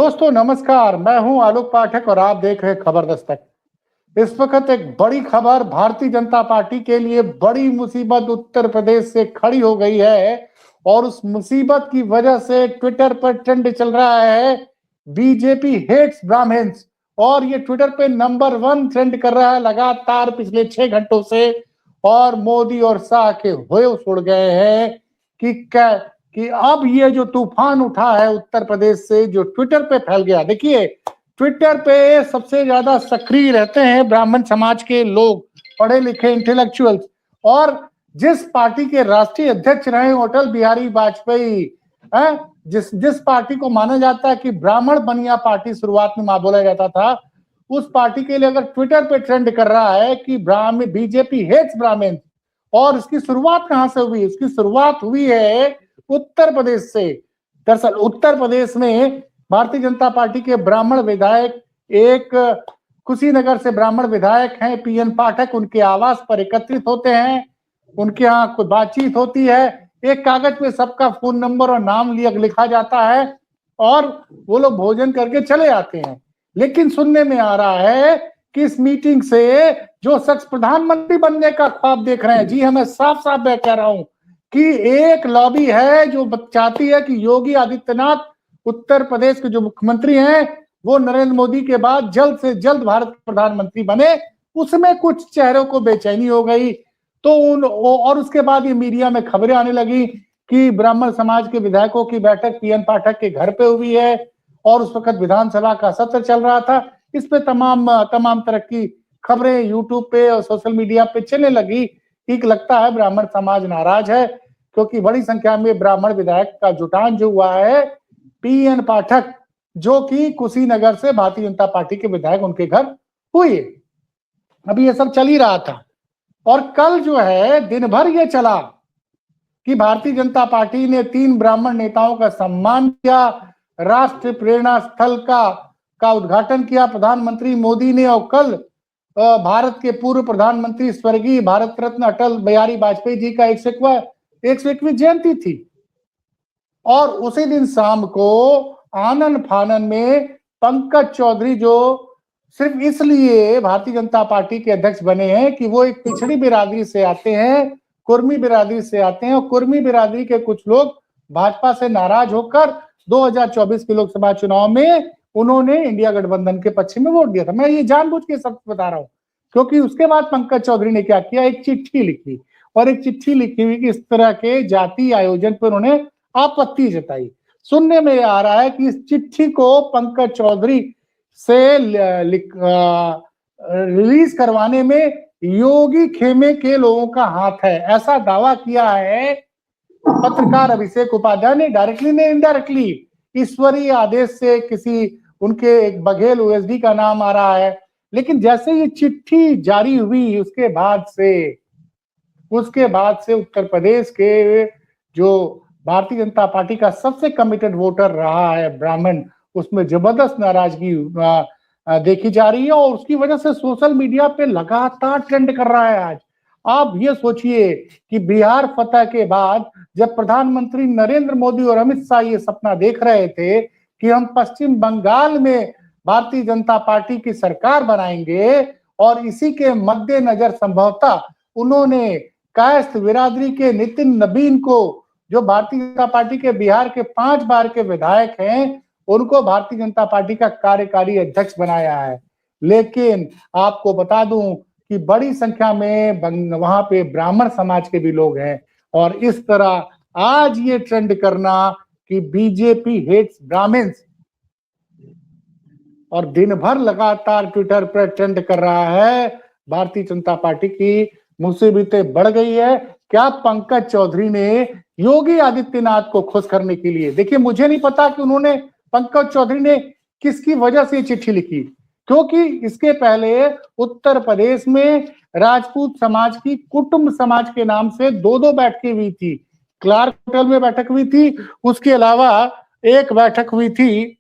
दोस्तों नमस्कार, मैं हूं आलोक पाठक और आप देख रहे हैं खबर दस्तक। इस वक्त एक बड़ी खबर भारतीय जनता पार्टी के लिए बड़ी मुसीबत उत्तर प्रदेश से खड़ी हो गई है और उस मुसीबत की वजह से ट्विटर पर ट्रेंड चल रहा है बीजेपी हेट्स ब्राह्मण्स। और ये ट्विटर पे नंबर 1 ट्रेंड कर रहा है लगातार पिछले 6 घंटों से। और मोदी और शाह के होश उड़ गए हैं कि अब ये जो तूफान उठा है उत्तर प्रदेश से जो ट्विटर पे फैल गया। देखिए, ट्विटर पे सबसे ज्यादा सक्रिय रहते हैं ब्राह्मण समाज के लोग, पढ़े लिखे इंटेलेक्चुअल्स। और जिस पार्टी के राष्ट्रीय अध्यक्ष रहे अटल बिहारी वाजपेयी, जिस पार्टी को माना जाता है कि ब्राह्मण बनिया पार्टी शुरुआत में बोला जाता था, उस पार्टी के लिए अगर ट्विटर पे ट्रेंड कर रहा है कि बीजेपी हेट्स ब्राह्मण। और इसकी शुरुआत कहां से हुई? इसकी शुरुआत हुई है उत्तर प्रदेश से। दरअसल उत्तर प्रदेश में भारतीय जनता पार्टी के ब्राह्मण विधायक, एक कुशीनगर से ब्राह्मण विधायक हैं पीएन पाठक, उनके आवास पर एकत्रित होते हैं, उनके यहाँ कोई बातचीत होती है, एक कागज पे सबका फोन नंबर और नाम लिखा जाता है और वो लोग भोजन करके चले आते हैं। लेकिन सुनने में आ रहा है कि इस मीटिंग से जो शख्स प्रधानमंत्री बनने का ख्वाब देख रहे हैं, जी हाँ, मैं साफ साफ कह रहा हूं कि एक लॉबी है जो चाहती है कि योगी आदित्यनाथ उत्तर प्रदेश के जो मुख्यमंत्री हैं वो नरेंद्र मोदी के बाद जल्द से जल्द भारत के प्रधानमंत्री बने। उसमें कुछ चेहरों को बेचैनी हो गई तो और उसके बाद ये मीडिया में खबरें आने लगी कि ब्राह्मण समाज के विधायकों की बैठक पीएन पाठक के घर पे हुई है और उस वक्त विधानसभा का सत्र चल रहा था। इस पे तमाम तरह की खबरें यूट्यूब पे और सोशल मीडिया पे चलने लगी। ठीक लगता है ब्राह्मण समाज नाराज है क्योंकि बड़ी संख्या में ब्राह्मण विधायक का जुटान जो हुआ है पीएन पाठक, जो कि कुशीनगर से भारतीय जनता पार्टी के विधायक उनके घर हुए। अभी ये सब चल ही रहा था और कल जो है दिन भर ये चला कि भारतीय जनता पार्टी ने 3 ब्राह्मण नेताओं का सम्मान किया, राष्ट्र प्रेरणा स्थल का उद्घाटन किया प्रधानमंत्री मोदी ने। और कल भारत के पूर्व प्रधानमंत्री स्वर्गीय भारत रत्न अटल बिहारी वाजपेयी जी का 101वीं जयंती थी। और उसी दिन शाम को आनन फानन में पंकज चौधरी, जो सिर्फ इसलिए भारतीय जनता पार्टी के अध्यक्ष बने हैं कि वो एक पिछड़ी बिरादरी से आते हैं, कुर्मी बिरादरी से आते हैं, और कुर्मी बिरादरी के कुछ लोग भाजपा से नाराज होकर 2024 के लोकसभा चुनाव में उन्होंने इंडिया गठबंधन के पक्ष में वोट दिया था। मैं ये जानबूझ के सब बता रहा हूं क्योंकि उसके बाद पंकज चौधरी ने क्या किया, एक चिट्ठी लिखी और एक चिट्ठी लिखी हुई कि इस तरह के जाति आयोजन पर उन्होंने आपत्ति जताई। सुनने में आ रहा है कि इस चिट्ठी को पंकज चौधरी से रिलीज करवाने में योगी खेमे के लोगों का हाथ है, ऐसा दावा किया है पत्रकार अभिषेक उपाध्याय ने, डायरेक्टली ने इनडायरेक्टली। ईश्वरीय आदेश से किसी उनके एक बघेल ओएसडी का नाम आ रहा है। लेकिन जैसे ये चिट्ठी जारी हुई उसके बाद से उत्तर प्रदेश के जो भारतीय जनता पार्टी का सबसे कमिटेड वोटर रहा है ब्राह्मण, उसमें जबरदस्त नाराजगी देखी जा रही है और उसकी वजह से सोशल मीडिया पे लगातार ट्रेंड कर रहा है। आज आप ये सोचिए कि बिहार फतह के बाद जब प्रधानमंत्री नरेंद्र मोदी और अमित शाह ये सपना देख रहे थे कि हम पश्चिम बंगाल में भारतीय जनता पार्टी की सरकार बनाएंगे और इसी के मद्देनजर संभवतः उन्होंने कायस्थ बिरादरी के नितिन नबीन को, जो भारतीय जनता पार्टी के बिहार के 5 बार के विधायक हैं, उनको भारतीय जनता पार्टी का कार्यकारी अध्यक्ष बनाया है। लेकिन आपको बता दूं कि बड़ी संख्या में वहां पे ब्राह्मण समाज के भी लोग हैं और इस तरह आज ये ट्रेंड करना कि बीजेपी हेट्स ब्राह्मण्स और दिन भर लगातार ट्विटर पर ट्रेंड कर रहा है। भारतीय जनता पार्टी की मुसीबतें बढ़ गई है। क्या पंकज चौधरी ने योगी आदित्यनाथ को खुश करने के लिए, देखिए मुझे नहीं पता कि उन्होंने, पंकज चौधरी ने किसकी वजह से चिट्ठी लिखी, क्योंकि इसके पहले उत्तर प्रदेश में राजपूत समाज की कुटुंब समाज के नाम से 2 बैठकें हुई थी। क्लार्क होटल में बैठक हुई थी, उसके अलावा एक बैठक हुई थी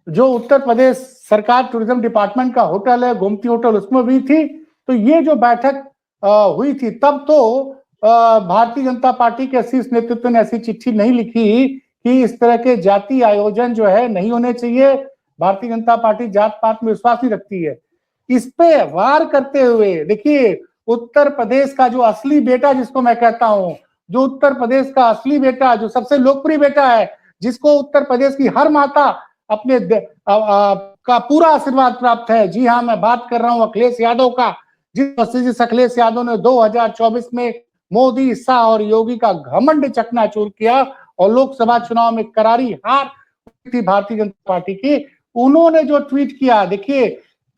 जो उत्तर प्रदेश सरकार टूरिज्म डिपार्टमेंट का होटल है गोमती होटल, उसमें हुई थी। तो ये जो बैठक हुई थी तब तो भारतीय जनता पार्टी के शीर्ष नेतृत्व ने ऐसी चिट्ठी नहीं लिखी कि इस तरह के जाति आयोजन जो है नहीं होने चाहिए। भारतीय जनता पार्टी जात पात में विश्वास नहीं रखती है। इस पे वार करते हुए देखिए, उत्तर प्रदेश का जो असली बेटा जिसको मैं कहता हूं, जो उत्तर प्रदेश का असली बेटा, जो सबसे लोकप्रिय बेटा है, जिसको उत्तर प्रदेश की हर माता अपने का पूरा आशीर्वाद प्राप्त है। जी हाँ, मैं बात कर रहा हूं अखिलेश यादव का। जिस अखिलेश यादव ने 2024 में मोदी, शाह और योगी का घमंड चकनाचूर किया और लोकसभा चुनाव में करारी हार थी भारतीय जनता पार्टी की, उन्होंने जो ट्वीट किया, देखिए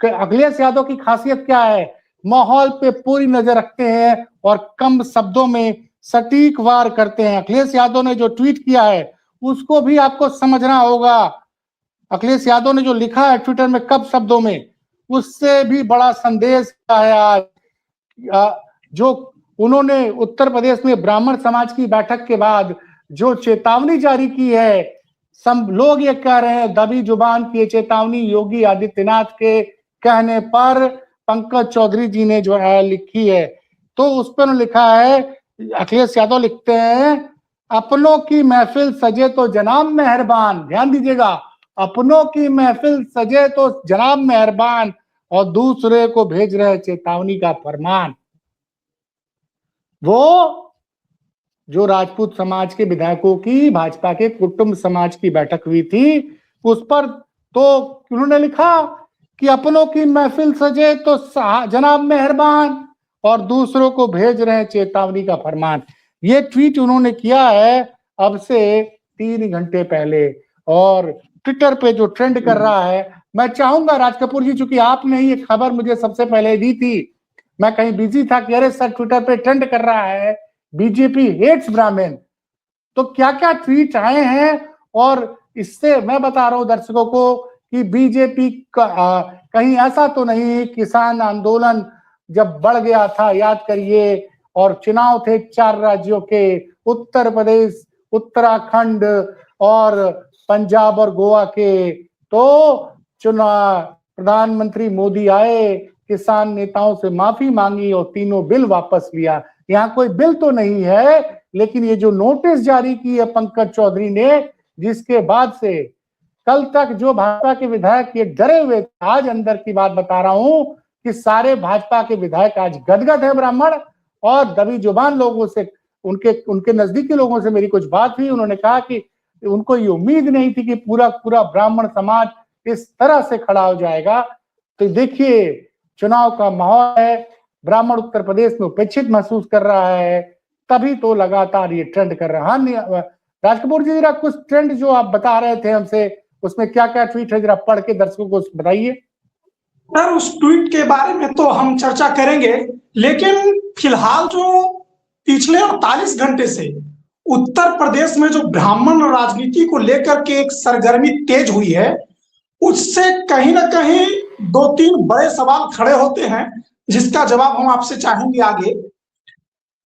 अखिलेश यादव की खासियत क्या है, माहौल पे पूरी नजर रखते हैं और कम शब्दों में सटीक वार करते हैं। अखिलेश यादव ने जो ट्वीट किया है उसको भी आपको समझना होगा। अखिलेश यादव ने जो लिखा है ट्विटर में कम शब्दों में, उससे भी बड़ा संदेश है आज। जो उन्होंने उत्तर प्रदेश में ब्राह्मण समाज की बैठक के बाद जो चेतावनी जारी की है, सब लोग ये कह रहे हैं दबी जुबान की चेतावनी योगी आदित्यनाथ के कहने पर पंकज चौधरी जी ने जो है लिखी है। तो उस पर लिखा है, अखिलेश यादव लिखते हैं, अपनों की महफिल सजे तो जनाब मेहरबान, ध्यान दीजिएगा, अपनों की महफिल सजे तो जनाब मेहरबान और दूसरे को भेज रहे चेतावनी का फरमान। वो जो राजपूत समाज के विधायकों की भाजपा के कुटुंब समाज की बैठक हुई थी, उस पर तो उन्होंने लिखा कि अपनों की महफिल सजे तो जनाब मेहरबान और दूसरों को भेज रहे चेतावनी का फरमान। ये ट्वीट उन्होंने किया है अब से 3 घंटे पहले और ट्विटर पे जो ट्रेंड कर रहा है। मैं चाहूंगा राज कपूर जी, चूंकि आपने ही ये खबर मुझे सबसे पहले दी थी, मैं कहीं बिजी था कि अरे सर ट्विटर पे ट्रेंड कर रहा है बीजेपी हेट्स ब्राह्मण, तो क्या क्या ट्वीट आए हैं। और इससे मैं बता रहा हूं दर्शकों को कि बीजेपी कहीं ऐसा तो नहीं, किसान आंदोलन जब बढ़ गया था याद करिए, और चुनाव थे 4 राज्यों के, उत्तर प्रदेश, उत्तराखंड और पंजाब और गोवा के, तो चुनाव प्रधानमंत्री मोदी आए, किसान नेताओं से माफी मांगी और तीनों बिल वापस लिया। यहाँ कोई बिल तो नहीं है, लेकिन ये जो नोटिस जारी की है पंकज चौधरी ने, जिसके बाद से कल तक जो भाजपा के विधायक ये डरे हुए थे, आज अंदर की बात बता रहा हूं कि सारे भाजपा के विधायक आज गदगद है ब्राह्मण। और दबी जुबान लोगों से, उनके नजदीकी लोगों से मेरी कुछ बात हुई, उन्होंने कहा कि उनको ये उम्मीद नहीं थी कि पूरा ब्राह्मण समाज इस तरह से खड़ा हो जाएगा। तो देखिए चुनाव का माहौल है, ब्राह्मण उत्तर प्रदेश में उपेक्षित महसूस कर रहा है, तभी तो लगातार ये ट्रेंड कर रहा है। राज कपूर जी, जरा कुछ ट्रेंड जो आप बता रहे थे हमसे, उसमें क्या क्या ट्वीट है जरा पढ़ के दर्शकों को बताइए। सर उस ट्वीट के बारे में तो हम चर्चा करेंगे, लेकिन फिलहाल जो पिछले 48 घंटे से उत्तर प्रदेश में जो ब्राह्मण राजनीति को लेकर के एक सरगर्मी तेज हुई है, उससे कहीं ना कहीं 2-3 बड़े सवाल खड़े होते हैं, जिसका जवाब हम आपसे चाहेंगे आगे।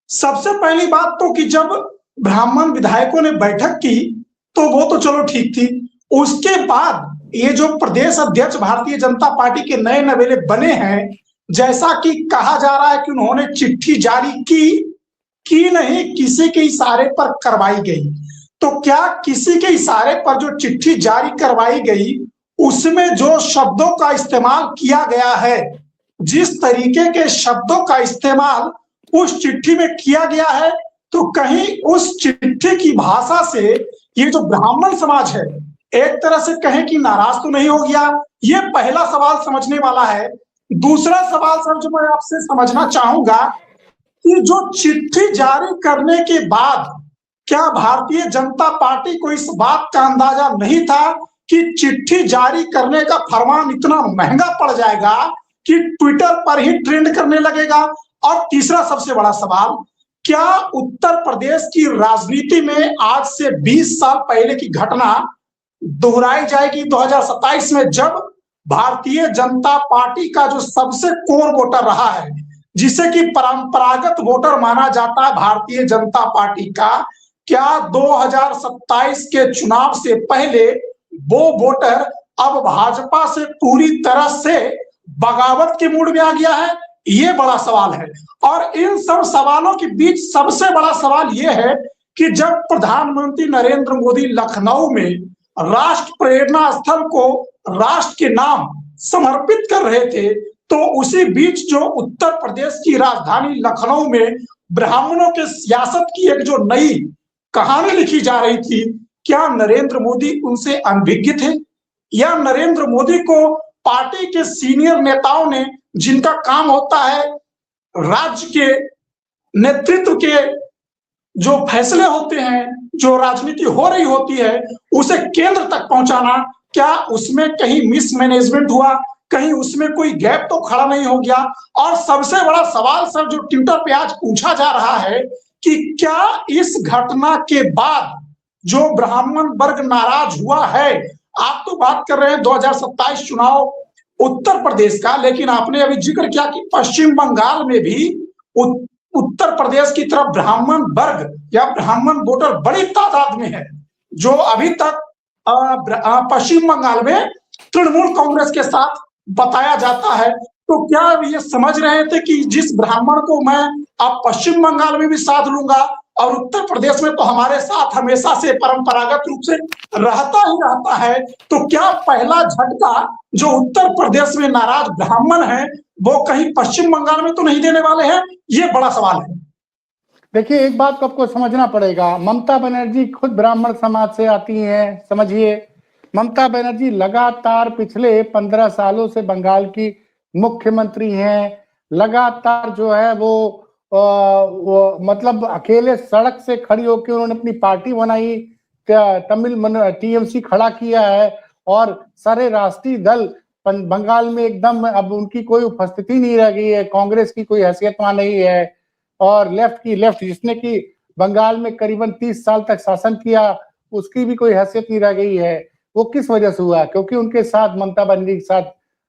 सबसे पहली बात तो कि जब ब्राह्मण विधायकों ने बैठक की तो वो तो चलो ठीक थी, उसके बाद ये जो प्रदेश अध्यक्ष भारतीय जनता पार्टी के नए नवेले बने हैं, जैसा कि कहा जा रहा है कि उन्होंने चिट्ठी जारी की नहीं, किसी के इशारे पर करवाई गई। तो क्या किसी के इशारे पर जो चिट्ठी जारी करवाई गई, उसमें जो शब्दों का इस्तेमाल किया गया है, जिस तरीके के शब्दों का इस्तेमाल उस चिट्ठी में किया गया है, तो कहीं उस चिट्ठी की भाषा से ये जो ब्राह्मण समाज है एक तरह से कहें कि नाराज तो नहीं हो गया? ये पहला सवाल समझने वाला है। दूसरा सवाल सर जो मैं आपसे समझना चाहूंगा कि जो चिट्ठी जारी करने के बाद क्या भारतीय जनता पार्टी को इस बात का अंदाजा नहीं था कि चिट्ठी जारी करने का फरमान इतना महंगा पड़ जाएगा कि ट्विटर पर ही ट्रेंड करने लगेगा? और तीसरा सबसे बड़ा सवाल, क्या उत्तर प्रदेश की राजनीति में आज से 20 साल पहले की घटना दोहराई जाएगी 2027 में, जब भारतीय जनता पार्टी का जो सबसे कोर वोटर रहा है, जिसे कि परंपरागत वोटर माना जाता है भारतीय जनता पार्टी का, क्या 2027 के चुनाव से पहले वो वोटर अब भाजपा से पूरी तरह से बगावत के मूड में आ गया है? ये बड़ा सवाल है। और इन सब सवालों के बीच सबसे बड़ा सवाल यह है कि जब प्रधानमंत्री नरेंद्र मोदी लखनऊ में राष्ट्र प्रेरणा स्थल को राष्ट्र के नाम समर्पित कर रहे थे, तो उसी बीच जो उत्तर प्रदेश की राजधानी लखनऊ में ब्राह्मणों के सियासत की एक जो नई कहानी लिखी जा रही थी, क्या नरेंद्र मोदी उनसे अनभिज्ञ थे, या नरेंद्र मोदी को पार्टी के सीनियर नेताओं ने, जिनका काम होता है राज्य के नेतृत्व के जो फैसले होते हैं, जो राजनीति हो रही होती है, उसे केंद्र तक पहुंचाना, क्या उसमें कहीं मिसमैनेजमेंट हुआ, कहीं उसमें कोई गैप तो खड़ा नहीं हो गया? और सबसे बड़ा सवाल सर जो ट्विटर पे आज पूछा जा रहा है कि क्या इस घटना के बाद जो ब्राह्मण वर्ग नाराज हुआ है, आप तो बात कर रहे हैं 2027 चुनाव उत्तर प्रदेश का, लेकिन आपने अभी जिक्र किया कि पश्चिम बंगाल में भी उत्तर प्रदेश की तरफ ब्राह्मण वर्ग या ब्राह्मण वोटर बड़ी तादाद में है, जो अभी तक पश्चिम बंगाल में तृणमूल कांग्रेस के साथ बताया जाता है। तो क्या ये समझ रहे थे कि जिस ब्राह्मण को मैं अब पश्चिम बंगाल में भी साथ लूंगा और उत्तर प्रदेश में तो हमारे साथ हमेशा से परंपरागत रूप से रहता ही रहता है, तो क्या पहला झटका जो उत्तर प्रदेश में नाराज ब्राह्मण है वो कहीं पश्चिम बंगाल में तो नहीं देने वाले हैं? ये बड़ा सवाल है। देखिए, एक बात को आपको समझना पड़ेगा, ममता बनर्जी खुद ब्राह्मण समाज से आती हैं। समझिए, ममता बनर्जी लगातार पिछले 15 सालों से बंगाल की मुख्यमंत्री हैं। लगातार जो है वो मतलब अकेले सड़क से खड़ी होकर उन्होंने अपनी पार्टी बनाई, तमिल टीएमसी खड़ा किया है, और सारे राष्ट्रीय दल बंगाल में एकदम अब उनकी कोई उपस्थिति नहीं रह गई है, कांग्रेस की कोई हैसियत वहां नहीं है, और लेफ्ट जिसने कि बंगाल में करीबन 30 साल तक शासन किया, उसकी भी कोई हैसियत नहीं रह गई है। वो किस वजह से हुआ? क्योंकि उनके साथ, ममता बनर्जी के साथ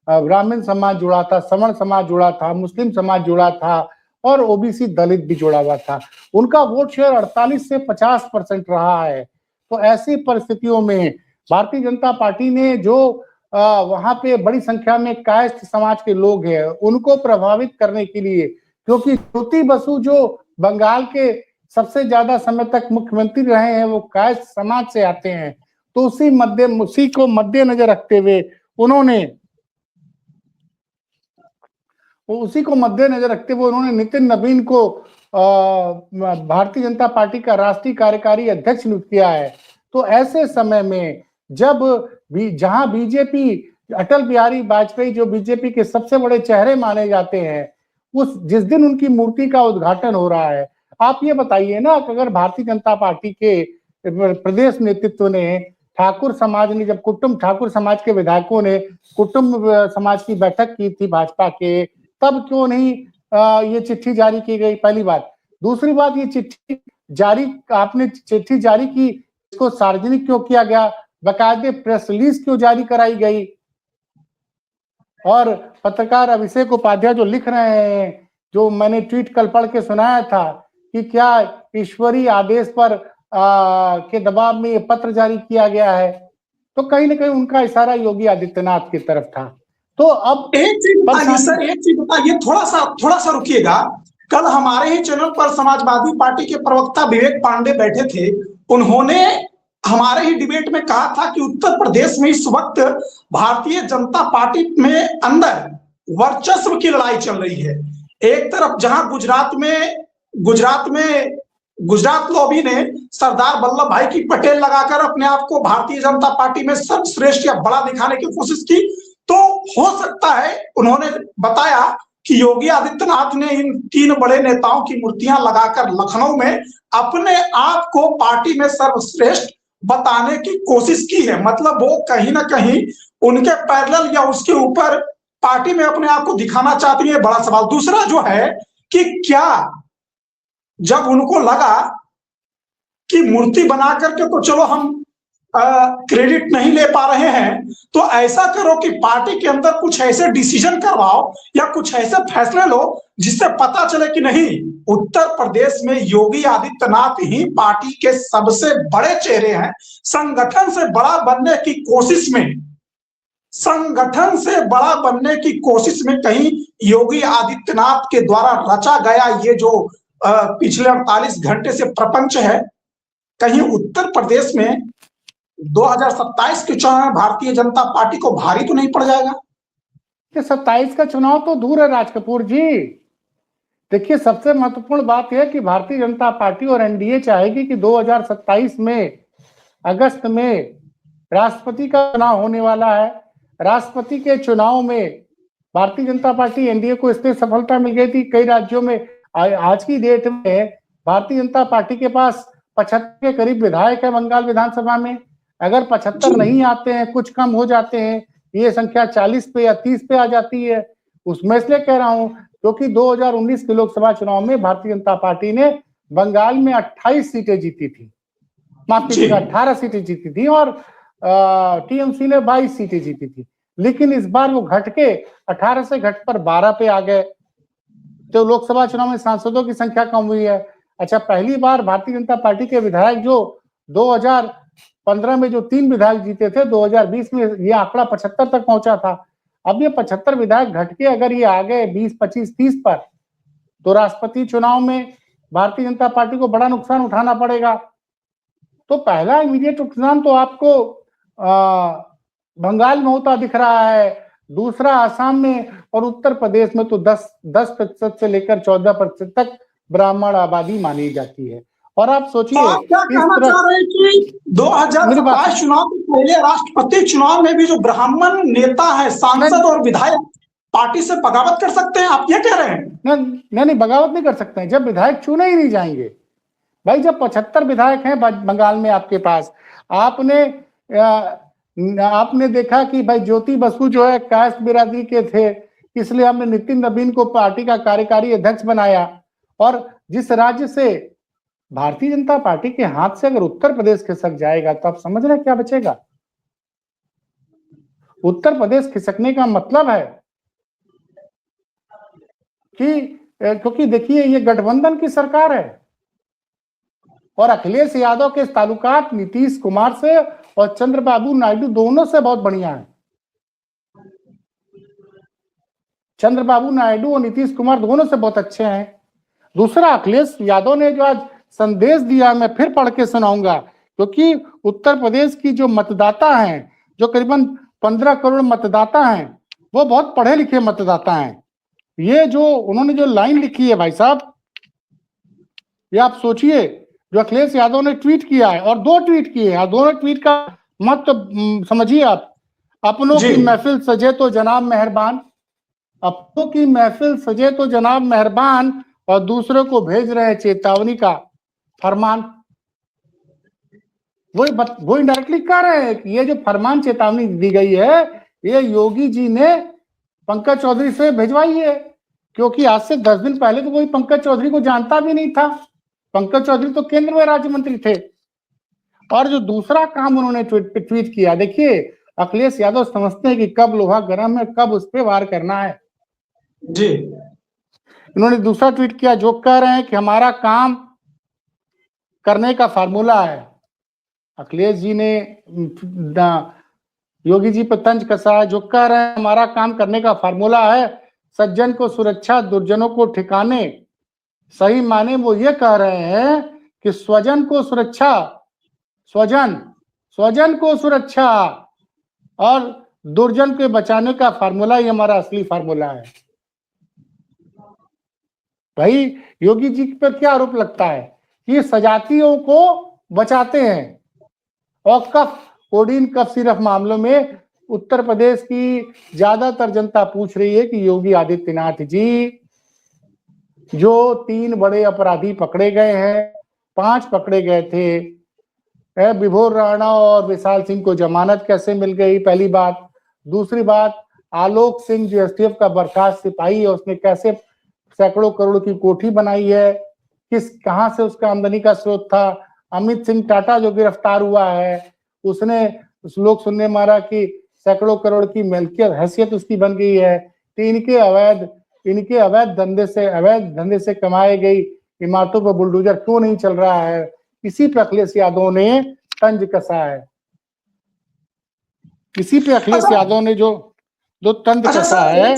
ब्राह्मण समाज जुड़ा था, सवर्ण समाज जुड़ा था, मुस्लिम समाज जुड़ा था, और ओबीसी दलित भी जुड़ा हुआ था। उनका वोट शेयर 48 से 50% रहा है। तो ऐसी परिस्थितियों में भारतीय जनता पार्टी ने जो वहां पे बड़ी संख्या में कायस्थ समाज के लोग हैं, उनको प्रभावित करने के लिए, क्योंकि ज्योति बसु जो बंगाल के सबसे ज्यादा समय तक मुख्यमंत्री रहे हैं, वो कायस्थ समाज से आते हैं, तो उसी को मद्देनजर रखते हुए उन्होंने नितिन नवीन को भारतीय जनता पार्टी का राष्ट्रीय कार्यकारी अध्यक्ष नियुक्त किया है। तो ऐसे समय में जहां बीजेपी, अटल बिहारी वाजपेयी जो बीजेपी के सबसे बड़े चेहरे माने जाते हैं, जिस दिन उनकी मूर्ति का उद्घाटन हो रहा है, आप ये बताइए ना, अगर भारतीय जनता पार्टी के प्रदेश नेतृत्व ने, ठाकुर समाज ने, जब कुटुंब ठाकुर समाज के विधायकों ने कुटुंब समाज की बैठक की थी भाजपा के, तब क्यों नहीं ये चिट्ठी जारी की गई? पहली बात। दूसरी बात, ये आपने चिट्ठी जारी की, इसको सार्वजनिक क्यों किया गया? बाकायदे प्रेस रिलीज क्यों जारी कराई गई? और पत्रकार अभिषेक उपाध्याय जो लिख रहे हैं, जो मैंने ट्वीट कल पढ़ के सुनाया था कि क्या ईश्वरीय आदेश पर के दबाव में ये पत्र जारी किया गया है, तो कहीं ना कहीं उनका इशारा योगी आदित्यनाथ की तरफ था। तो अब एक चीज बताइए, थोड़ा सा रुकिएगा। कल हमारे ही चैनल पर समाजवादी पार्टी के प्रवक्ता विवेक पांडे बैठे थे, उन्होंने हमारे ही डिबेट में कहा था कि उत्तर प्रदेश में इस वक्त भारतीय जनता पार्टी में अंदर वर्चस्व की लड़ाई चल रही है। एक तरफ जहां गुजरात लॉबी ने सरदार वल्लभ भाई की पटेल लगाकर अपने आप को भारतीय जनता पार्टी में सर्वश्रेष्ठ या बड़ा दिखाने की कोशिश की, तो हो सकता है, उन्होंने बताया कि योगी आदित्यनाथ ने इन 3 बड़े नेताओं की मूर्तियां लगाकर लखनऊ में अपने आप को पार्टी में सर्वश्रेष्ठ बताने की कोशिश की है। मतलब वो कहीं ना कहीं उनके पैरेलल या उसके ऊपर पार्टी में अपने आप को दिखाना चाहती है। बड़ा सवाल दूसरा जो है कि क्या जब उनको लगा कि मूर्ति बना करके तो चलो हम क्रेडिट नहीं ले पा रहे हैं, तो ऐसा करो कि पार्टी के अंदर कुछ ऐसे डिसीजन करवाओ या कुछ ऐसे फैसले लो जिससे पता चले कि नहीं, उत्तर प्रदेश में योगी आदित्यनाथ ही पार्टी के सबसे बड़े चेहरे हैं। संगठन से बड़ा बनने की कोशिश में कहीं योगी आदित्यनाथ के द्वारा रचा गया ये जो पिछले 48 घंटे से प्रपंच है, कहीं उत्तर प्रदेश में 2027 के चुनाव में भारतीय जनता पार्टी को भारी तो नहीं पड़ जाएगा? ये 27 का चुनाव तो दूर है राज कपूर जी। देखिए, सबसे महत्वपूर्ण बात यह कि भारतीय जनता पार्टी और एनडीए चाहेगी कि 2027 में अगस्त में राष्ट्रपति का चुनाव होने वाला है। राष्ट्रपति के चुनाव में भारतीय जनता पार्टी एनडीए को इसलिए सफलता मिल गई थी कई राज्यों में। आज की डेट में भारतीय जनता पार्टी के पास 75 के करीब विधायक है बंगाल विधानसभा में। अगर 75 नहीं आते हैं, कुछ कम हो जाते हैं, ये संख्या 40 पे या 30 पे आ जाती है। उसमें इसलिए कह रहा हूं क्योंकि 2019 के लोकसभा चुनाव में भारतीय जनता पार्टी ने बंगाल में 28 सीटें जीती थी, माफ कीजिएगा 18 सीटें जीती थी, और टीएमसी ने 22 सीटें जीती थी। लेकिन इस बार वो घट के 18 से घट पर 12 पे आ गए, तो लोकसभा चुनाव में सांसदों की संख्या कम हुई है। अच्छा, पहली बार भारतीय जनता पार्टी के विधायक जो 2015 में जो 3 विधायक जीते थे, 2020 में ये आंकड़ा 75 तक पहुंचा था। अब ये 75 विधायक घट के अगर ये आ गए 20, 25, 30 पर, तो राष्ट्रपति चुनाव में भारतीय जनता पार्टी को बड़ा नुकसान उठाना पड़ेगा। तो पहला इमीडिएट नुकसान तो आपको बंगाल में होता दिख रहा है, दूसरा आसाम में, और उत्तर प्रदेश में तो 10% से लेकर 14% तक ब्राह्मण आबादी मानी जाती है। और आप सोचिए, आप क्या कहना चाह रहे हैं कि 2027 चुनाव के पहले राष्ट्रपति चुनाव में भी जो ब्राह्मण नेता है, सांसद और विधायक पार्टी से बगावत कर सकते हैं, आप ये कह रहे हैं? नहीं, बगावत नहीं कर सकते हैं जब विधायक चुने ही नहीं जाएंगे। भाई, जब 75 विधायक हैं बंगाल में आपके पास, आपने देखा कि भाई ज्योति बसु जो है कास्ट बिरादरी के थे, इसलिए हमने नितिन नवीन को पार्टी का कार्यकारी अध्यक्ष बनाया। और जिस राज्य से भारतीय जनता पार्टी के हाथ से अगर उत्तर प्रदेश खिसक जाएगा तो आप समझ रहे हैं क्या बचेगा? उत्तर प्रदेश खिसकने का मतलब है कि क्योंकि देखिए ये गठबंधन की सरकार है और अखिलेश यादव के ताल्लुकात नीतीश कुमार से और चंद्रबाबू नायडू दोनों से बहुत बढ़िया है। चंद्रबाबू नायडू और नीतीश कुमार दोनों से बहुत अच्छे हैं। दूसरा, अखिलेश यादव ने जो आज संदेश दिया, मैं फिर पढ़ के सुनाऊंगा, क्योंकि उत्तर प्रदेश की जो मतदाता हैं, जो करीबन 15 करोड़ मतदाता हैं, वो बहुत पढ़े लिखे मतदाता हैं। ये जो उन्होंने जो लाइन लिखी है भाई साहब, ये आप सोचिए, जो अखिलेश यादव ने ट्वीट किया है, और 2 ट्वीट किए हैं, दोनों ट्वीट का मत समझिए आप। अपनों की महफिल सजे तो जनाब मेहरबान, अपनों की महफिल सजे तो जनाब मेहरबान, और दूसरों को भेज रहे हैं चेतावनी का फरमान। वही डायरेक्टली कह रहे हैं कि ये जो फरमान चेतावनी दी गई है, ये योगी जी ने पंकज चौधरी से भिजवाई है, क्योंकि आज से 10 दिन पहले तो कोई पंकज चौधरी को जानता भी नहीं था। पंकज चौधरी तो केंद्र में राज्य मंत्री थे। और जो दूसरा काम उन्होंने ट्वीट किया, देखिए अखिलेश यादव समझते हैं कि कब लोहा गर्म है, कब उस पर वार करना है जी। इन्होंने दूसरा ट्वीट किया जो कह रहे हैं कि हमारा काम करने का फार्मूला है। अखिलेश जी ने योगी जी पर तंज कसा है, जो कह रहे हैं हमारा काम करने का फार्मूला है सज्जन को सुरक्षा, दुर्जनों को ठिकाने। सही माने वो ये कह रहे हैं कि स्वजन को सुरक्षा, स्वजन को सुरक्षा और दुर्जन के बचाने का फार्मूला ही हमारा असली फार्मूला है। भाई, योगी जी पर क्या आरोप लगता है कि सजातियों को बचाते हैं, और कोडीन कफ सिरफ मामलों में उत्तर प्रदेश की ज्यादातर जनता पूछ रही है कि योगी आदित्यनाथ जी, जो 3 बड़े अपराधी पकड़े गए हैं, 5 पकड़े गए थे, विभोर राणा और विशाल सिंह को जमानत कैसे मिल गई, पहली बात। दूसरी बात, आलोक सिंह जो एसटीएफ का बर्खास्त सिपाही है, उसने कैसे सैकड़ों करोड़ की कोठी बनाई है, कहां से उसका आमदनी का स्रोत था। अमित सिंह टाटा जो गिरफ्तार हुआ है, उसने लोग सुनने मारा कि सैकड़ों करोड़ की मिल्कियत, हैसियत उसकी बन गई है। तो इनके अवैध धंधे से कमाए गई इमारतों पर बुलडोजर क्यों नहीं चल रहा है, इसी पे अखिलेश यादव ने तंज कसा है। इसी पे अखिलेश यादव ने जो तंज कसा है।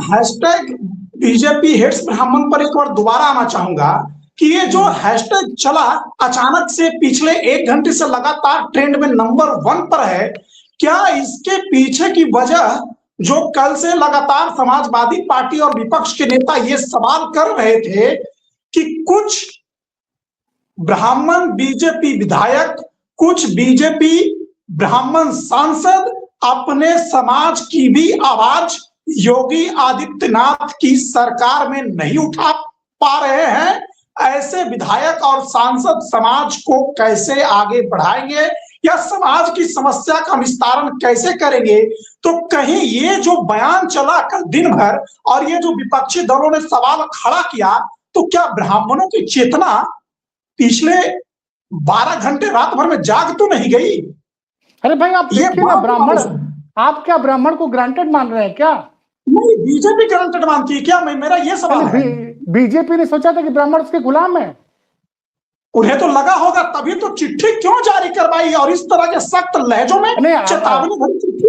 हैशटैग बीजेपी हेट्स ब्राह्मण पर एक बार दोबारा आना चाहूंगा कि ये जो हैशटैग चला अचानक से पिछले 1 घंटे से लगातार ट्रेंड में नंबर 1 पर है, क्या इसके पीछे की वजह जो कल से लगातार समाजवादी पार्टी और विपक्ष के नेता ये सवाल कर रहे थे कि कुछ ब्राह्मण बीजेपी विधायक, कुछ बीजेपी ब्राह्मण सांसद अपने समाज की भी आवाज योगी आदित्यनाथ की सरकार में नहीं उठा पा रहे हैं, ऐसे विधायक और सांसद समाज को कैसे आगे बढ़ाएंगे या समाज की समस्या का निस्तारण कैसे करेंगे? तो कहीं ये जो बयान चला कल दिन भर और ये जो विपक्षी दलों ने सवाल खड़ा किया, तो क्या ब्राह्मणों की चेतना पिछले 12 घंटे रात भर में जाग तो नहीं गई? अरे भाई आप देखिए ना, ब्राह्मण, आप क्या ब्राह्मण को ग्रांटेड मान रहे हैं क्या? नहीं, बीजेपी ग्रांटेड मानती है क्या? मेरा ये सवाल है। बीजेपी ने सोचा था कि ब्राह्मण उसके गुलाम है। उन्हें तो लगा होगा, तभी तो चिट्ठी क्यों जारी करवाई और इस तरह के सख्त लहजों में चेतावनी भरी चिट्ठी।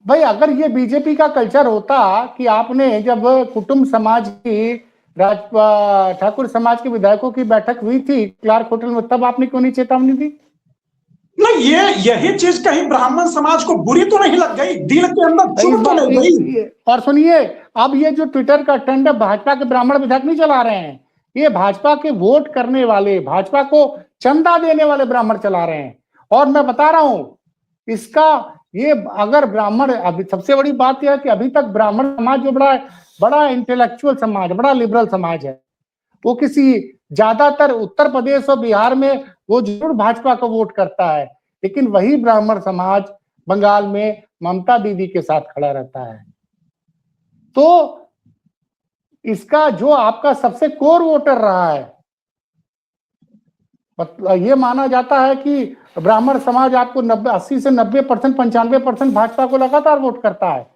भाई अगर ये बीजेपी का कल्चर होता कि आपने जब कुटुंब समाज की ठाकुर समाज के विधायकों की बैठक हुई थी क्लार्क होटल में, तब आपने क्यों नहीं चेतावनी दी? नहीं, यही चीज कहीं ब्राह्मण समाज को बुरी तो नहीं लग गई, दिल के अंदर चुभ तो नहीं गई? और सुनिए, अब ये जो ट्विटर का ट्रेंड है, भाजपा के ब्राह्मण विधायक नहीं चला रहे हैं, ये भाजपा के वोट करने वाले, भाजपा को चंदा देने वाले ब्राह्मण चला रहे हैं। और मैं बता रहा हूं इसका, ये अगर ब्राह्मण, अभी सबसे बड़ी बात यह है कि अभी तक ब्राह्मण समाज जो बड़ा इंटेलेक्चुअल समाज, बड़ा लिबरल समाज है, वो किसी ज्यादातर उत्तर प्रदेश और बिहार में वो जरूर भाजपा को वोट करता है, लेकिन वही ब्राह्मण समाज बंगाल में ममता दीदी के साथ खड़ा रहता है। तो इसका जो आपका सबसे कोर वोटर रहा है, ये माना जाता है कि ब्राह्मण समाज आपको 80 से 90%, 95% भाजपा को लगातार वोट करता है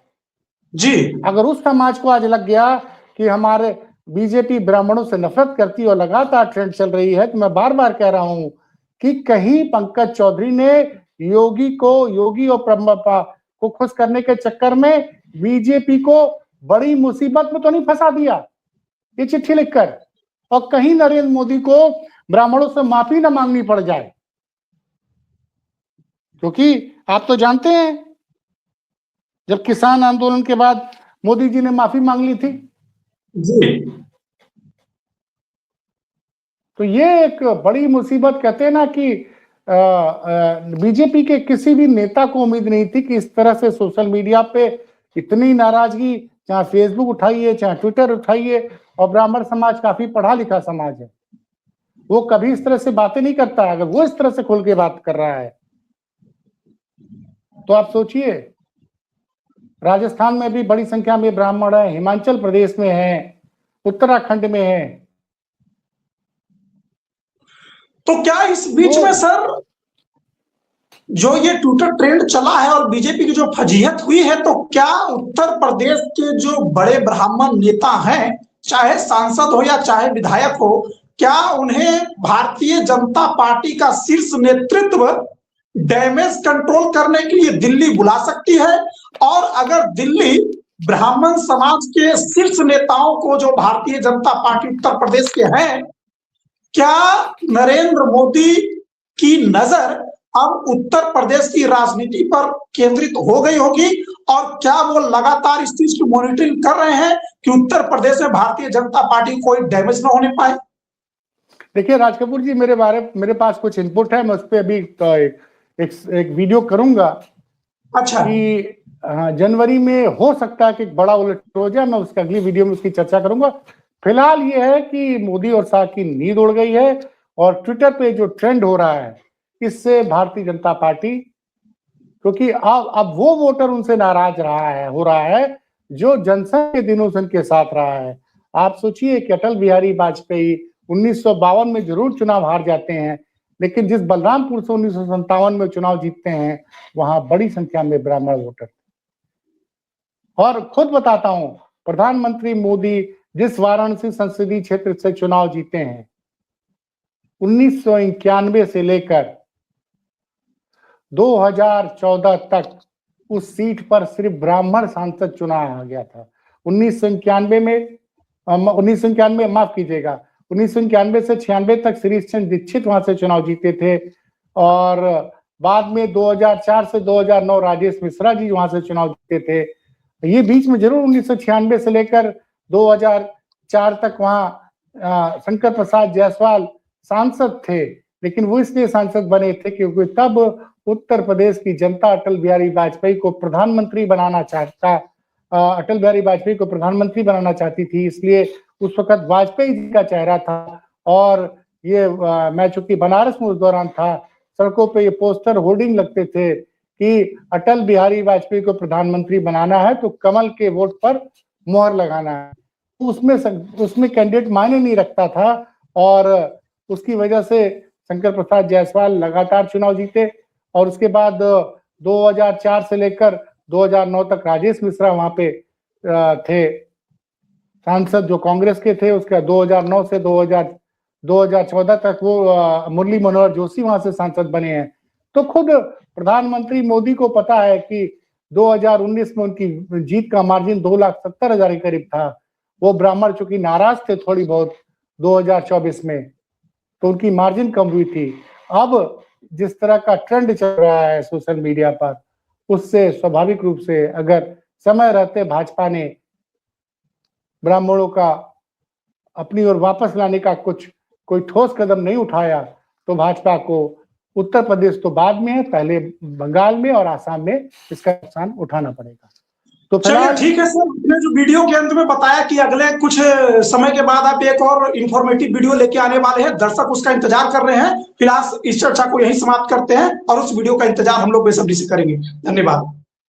जी। अगर उस समाज को आज लग गया कि हमारे बीजेपी ब्राह्मणों से नफरत करती और लगातार ट्रेंड चल रही है, तो मैं बार बार कह रहा हूं कि कहीं पंकज चौधरी ने योगी और प्रमपा को खुश करने के चक्कर में बीजेपी को बड़ी मुसीबत में तो नहीं फंसा दिया ये चिट्ठी लिखकर, और कहीं नरेंद्र मोदी को ब्राह्मणों से माफी न मांगनी पड़ जाए, क्योंकि आप तो जानते हैं जब किसान आंदोलन के बाद मोदी जी ने माफी मांग ली थी जी। तो ये एक बड़ी मुसीबत, कहते हैं ना कि बीजेपी के किसी भी नेता को उम्मीद नहीं थी कि इस तरह से सोशल मीडिया पे इतनी नाराजगी, चाहे फेसबुक उठाइए चाहे ट्विटर उठाइए, और ब्राह्मण समाज काफी पढ़ा लिखा समाज है, वो कभी इस तरह से बातें नहीं करता। अगर वो इस तरह से खुल के बात कर रहा है तो आप सोचिए, राजस्थान में भी बड़ी संख्या में ब्राह्मण है, हिमाचल प्रदेश में है, उत्तराखंड में है। तो क्या इस बीच में सर जो ये ट्विटर ट्रेंड चला है और बीजेपी की जो फजीहत हुई है, तो क्या उत्तर प्रदेश के जो बड़े ब्राह्मण नेता हैं, चाहे सांसद हो या चाहे विधायक हो, क्या उन्हें भारतीय जनता पार्टी का शीर्ष नेतृत्व डैमेज कंट्रोल करने के लिए दिल्ली बुला सकती है? और अगर दिल्ली ब्राह्मण समाज के शीर्ष नेताओं को, जो भारतीय जनता पार्टी उत्तर प्रदेश के हैं, क्या नरेंद्र मोदी की नजर अब उत्तर प्रदेश की राजनीति पर केंद्रित हो गई होगी? और क्या वो लगातार इस चीज की मॉनिटरिंग कर रहे हैं कि उत्तर प्रदेश में भारतीय जनता पार्टी कोई डैमेज न होने पाए? देखिए राज कपूर जी, मेरे पास कुछ इनपुट है, मैं उस पर अभी एक वीडियो करूंगा। अच्छा। कि जनवरी में हो सकता है कि एक बड़ा उलट हो जाए, मैं उसकी अगली वीडियो में उसकी चर्चा करूंगा। फिलहाल ये है कि मोदी और शाह की नींद उड़ गई है, और ट्विटर पे जो ट्रेंड हो रहा है इससे भारतीय जनता पार्टी, क्योंकि अब वो वोटर उनसे नाराज हो रहा है जो जनसंघ के दिनों से उनके साथ रहा है। आप सोचिए कि अटल बिहारी वाजपेयी 1952 में जरूर चुनाव हार जाते हैं, लेकिन जिस बलरामपुर से 1957 में चुनाव जीतते हैं वहां बड़ी संख्या में ब्राह्मण वोटर। और खुद बताता हूं, प्रधानमंत्री मोदी जिस वाराणसी संसदीय क्षेत्र से चुनाव जीते हैं, 1991 से लेकर 2014 तक उस सीट पर सिर्फ ब्राह्मण सांसद चुना आ गया था। 1991 में माफ कीजिएगा, 1991 से 96 तक शिरीष चंद्र दीक्षित वहां से चुनाव जीते थे, और बाद में 2004 से 2009 राजेश मिश्रा जी वहां से चुनाव जीते थे। ये बीच में जरूर 1996 से लेकर 2004 तक वहां शंकर प्रसाद जायसवाल सांसद थे, लेकिन वो इसलिए सांसद बने थे क्योंकि तब उत्तर प्रदेश की जनता अटल बिहारी वाजपेयी को प्रधानमंत्री बनाना चाहती थी, इसलिए उस वक्त वाजपेयी जी का चेहरा था। और ये मैं चूंकि बनारस में उस दौरान था, सड़कों पे ये पोस्टर होर्डिंग लगते थे कि अटल बिहारी वाजपेयी को प्रधानमंत्री बनाना है तो कमल के वोट पर मोहर लगाना है। उसमें कैंडिडेट मायने नहीं रखता था, और उसकी वजह से शंकर प्रसाद जायसवाल लगातार चुनाव जीते। और उसके बाद 2004 से लेकर 2009 तक राजेश मिश्रा वहां पे थे सांसद, जो कांग्रेस के थे। उसके 2009 से 2014 तक वो मुरली मनोहर जोशी वहां से सांसद बने हैं। तो खुद प्रधानमंत्री मोदी को पता है कि 2019 में उनकी जीत का मार्जिन 2,70,000 के करीब था। वो ब्राह्मण चूंकि नाराज थे थोड़ी बहुत 2024 में, तो उनकी मार्जिन कम हुई थी। अब जिस तरह का ट्रेंड चल रहा है सोशल मीडिया पर, उससे स्वाभाविक रूप से अगर समय रहते भाजपा ने ब्राह्मणों का अपनी ओर वापस लाने का कोई ठोस कदम नहीं उठाया, तो भाजपा को उत्तर प्रदेश तो बाद में है, पहले बंगाल में और आसाम में इसका नुकसान उठाना पड़ेगा। तो चलिए ठीक है सर, आपने जो वीडियो के अंत में बताया कि अगले कुछ समय के बाद आप एक और इंफॉर्मेटिव वीडियो लेके आने वाले हैं, दर्शक उसका इंतजार कर रहे हैं। फिलहाल इस चर्चा को यहीं समाप्त करते हैं और उस वीडियो का इंतजार हम लोग बेसब्री से करेंगे। धन्यवाद।